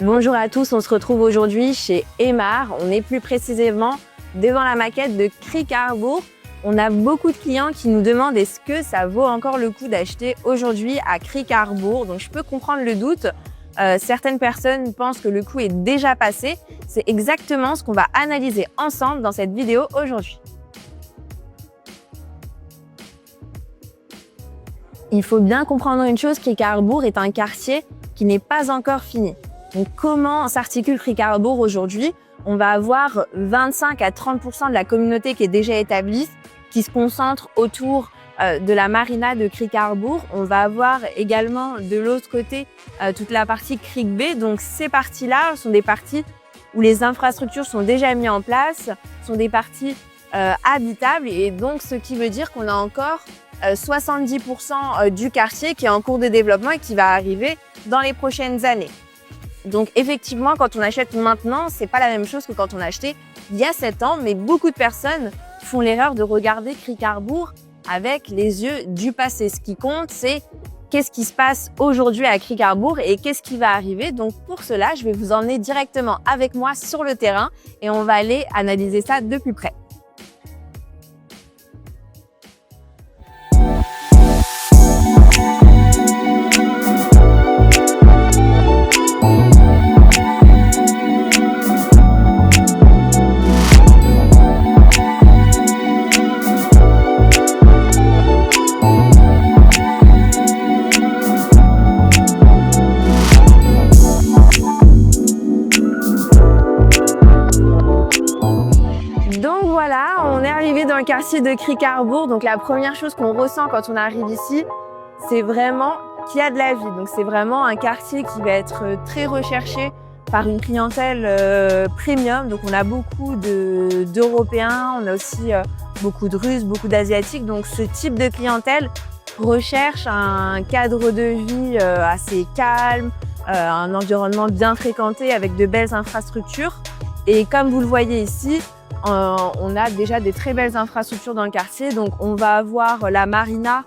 Bonjour à tous, on se retrouve aujourd'hui chez Emar. On est plus précisément devant la maquette de Crick-Harbour. On a beaucoup de clients qui nous demandent est-ce que ça vaut encore le coup d'acheter aujourd'hui à Crick-Harbour. Donc je peux comprendre le doute. Certaines personnes pensent que le coup est déjà passé. C'est exactement ce qu'on va analyser ensemble dans cette vidéo aujourd'hui. Il faut bien comprendre une chose, Crick-Harbour est un quartier qui n'est pas encore fini. Donc comment s'articule Crick-Harbour aujourd'hui? On va avoir 25 à 30% de la communauté qui est déjà établie, qui se concentre autour de la marina de Crick-Harbour. On va avoir également de l'autre côté toute la partie Crick Bay. Donc ces parties-là sont des parties où les infrastructures sont déjà mises en place, sont des parties habitables, et donc ce qui veut dire qu'on a encore 70% du quartier qui est en cours de développement et qui va arriver dans les prochaines années. Donc effectivement, quand on achète maintenant, c'est pas la même chose que quand on a acheté il y a 7 ans, mais beaucoup de personnes font l'erreur de regarder Crick-Harbour avec les yeux du passé. Ce qui compte, c'est qu'est-ce qui se passe aujourd'hui à Crick-Harbour et qu'est-ce qui va arriver. Donc pour cela, je vais vous emmener directement avec moi sur le terrain et on va aller analyser ça de plus près. Dans le quartier de Crick-Harbour, donc la première chose qu'on ressent quand on arrive ici, c'est vraiment qu'il y a de la vie. Donc c'est vraiment un quartier qui va être très recherché par une clientèle premium. Donc on a beaucoup d'Européens, on a aussi beaucoup de Russes, beaucoup d'Asiatiques. Donc ce type de clientèle recherche un cadre de vie assez calme, un environnement bien fréquenté avec de belles infrastructures. Et comme vous le voyez ici, on a déjà des très belles infrastructures dans le quartier. Donc on va avoir la marina.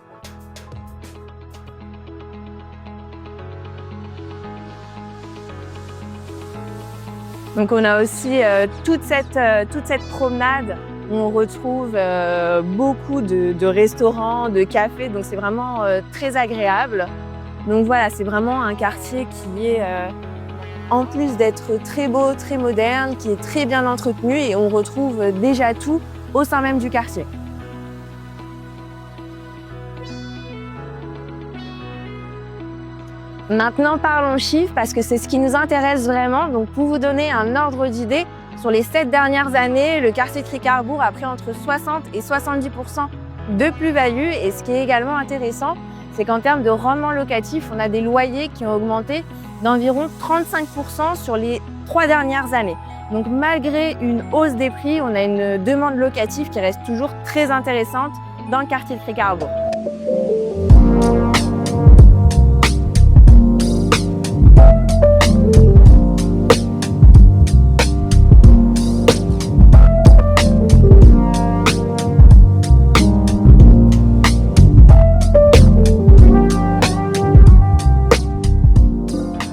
Donc on a aussi toute cette promenade où on retrouve beaucoup de restaurants, de cafés. Donc c'est vraiment très agréable. Donc voilà, c'est vraiment un quartier qui est en plus d'être très beau, très moderne, qui est très bien entretenu, et on retrouve déjà tout au sein même du quartier. Maintenant, parlons chiffres parce que c'est ce qui nous intéresse vraiment. Donc, pour vous donner un ordre d'idée, sur les 7 dernières années, le quartier Crick-Harbour a pris entre 60 et 70% de plus-value. Et ce qui est également intéressant, c'est qu'en termes de rendement locatif, on a des loyers qui ont augmenté d'environ 35% sur les 3 dernières années. Donc malgré une hausse des prix, on a une demande locative qui reste toujours très intéressante dans le quartier de Crick-Harbour.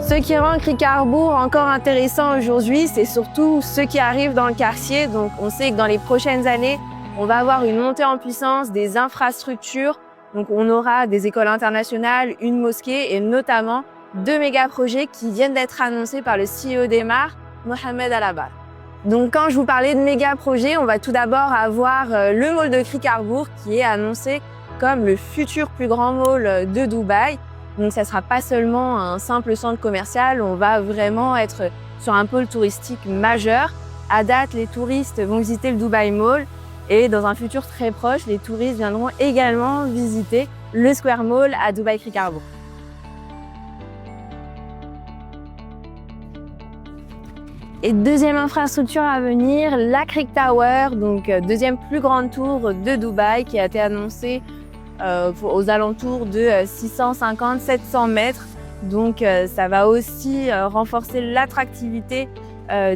Ce qui rend Crick-Harbour encore intéressant aujourd'hui, c'est surtout ce qui arrive dans le quartier. Donc on sait que dans les prochaines années, on va avoir une montée en puissance des infrastructures. Donc on aura des écoles internationales, une mosquée et notamment 2 méga projets qui viennent d'être annoncés par le CEO d'Emar, Mohamed Al-Abar. Donc quand je vous parlais de méga projets, on va tout d'abord avoir le mall de Crick-Harbour qui est annoncé comme le futur plus grand mall de Dubaï. Donc ça ne sera pas seulement un simple centre commercial, on va vraiment être sur un pôle touristique majeur. À date, les touristes vont visiter le Dubai Mall et dans un futur très proche, les touristes viendront également visiter le Square Mall à Dubai Crick-Harbour. Et deuxième infrastructure à venir, la Crick Tower, donc deuxième plus grande tour de Dubaï qui a été annoncée aux alentours de 650-700 mètres. Donc ça va aussi renforcer l'attractivité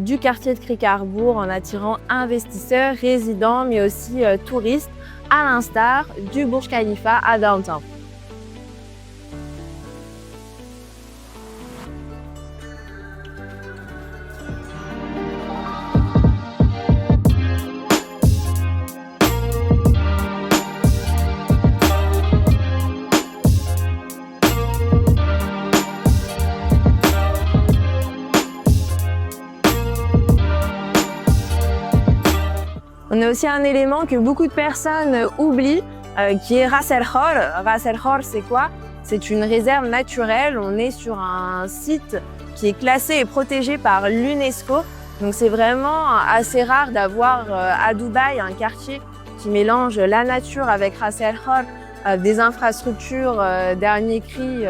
du quartier de Crick-Harbour en attirant investisseurs, résidents, mais aussi touristes, à l'instar du Burj Khalifa à Downtown. On a aussi un élément que beaucoup de personnes oublient, qui est Ras El Khor. Ras El Khor, c'est quoi? C'est une réserve naturelle. On est sur un site qui est classé et protégé par l'UNESCO. Donc c'est vraiment assez rare d'avoir à Dubaï un quartier qui mélange la nature avec Ras El Khor, des infrastructures dernier cri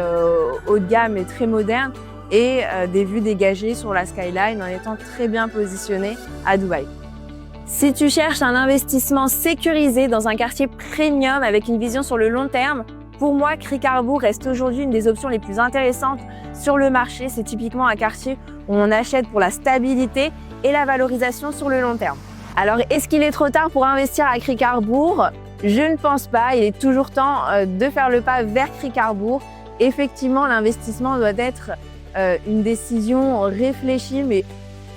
haut de gamme et très modernes, et des vues dégagées sur la skyline en étant très bien positionné à Dubaï. Si tu cherches un investissement sécurisé dans un quartier premium avec une vision sur le long terme, pour moi, Creek Harbour reste aujourd'hui une des options les plus intéressantes sur le marché. C'est typiquement un quartier où on achète pour la stabilité et la valorisation sur le long terme. Alors, est-ce qu'il est trop tard pour investir à Creek Harbour? Je ne pense pas. Il est toujours temps de faire le pas vers Creek Harbour. Effectivement, l'investissement doit être une décision réfléchie, mais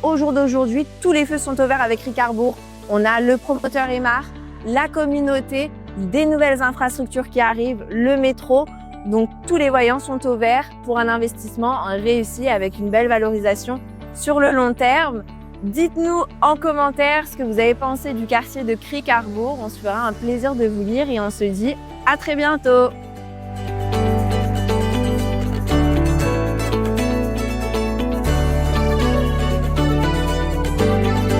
au jour d'aujourd'hui, tous les feux sont au vert avec Creek Harbour. On a le promoteur Emaar, la communauté, des nouvelles infrastructures qui arrivent, le métro. Donc tous les voyants sont au vert pour un investissement réussi avec une belle valorisation sur le long terme. Dites-nous en commentaire ce que vous avez pensé du quartier de Creek Harbour. On se fera un plaisir de vous lire et on se dit à très bientôt.